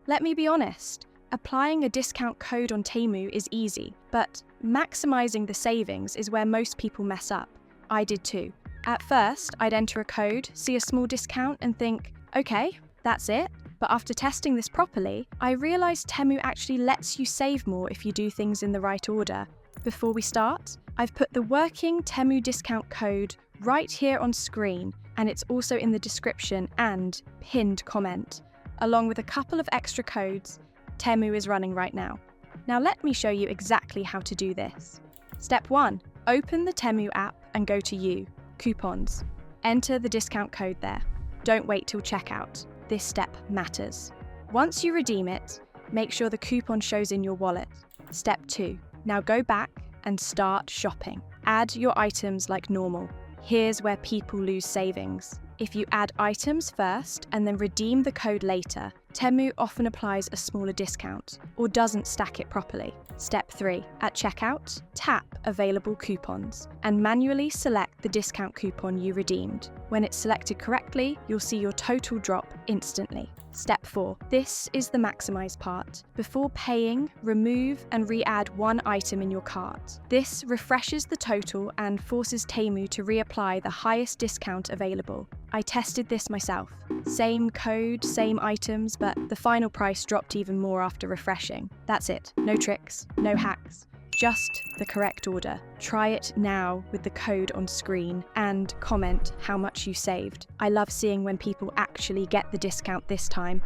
Let me be honest, applying a discount code on Temu is easy, but maximizing the savings is where most people mess up. I did too. At first, I'd enter a code, see a small discount and think, okay, that's it. But after testing this properly, I realized Temu actually lets you save more if you do things in the right order. Before we start, I've put the working Temu discount code right here on screen, and it's also in the description and pinned comment, along with a couple of extra codes Temu is running right now. Now let me show you exactly how to do this. Step 1. Open the Temu app and go to You, Coupons. Enter the discount code there. Don't wait till checkout. This step matters. Once you redeem it, make sure the coupon shows in your wallet. Step 2. Now go back and start shopping. Add your items like normal. Here's where people lose savings. If you add items first and then redeem the code later, Temu often applies a smaller discount or doesn't stack it properly. Step 3. At checkout, tap Available Coupons and manually select the discount coupon you redeemed. When it's selected correctly, you'll see your total drop instantly. Step 4. This is the maximize part. Before paying, remove and re-add one item in your cart. This refreshes the total and forces Temu to reapply the highest discount available. I tested this myself. Same code, same items, but the final price dropped even more after refreshing. That's it. No tricks, no hacks. Just the correct order. Try it now with the code on screen and comment how much you saved. I love seeing when people actually get the discount this time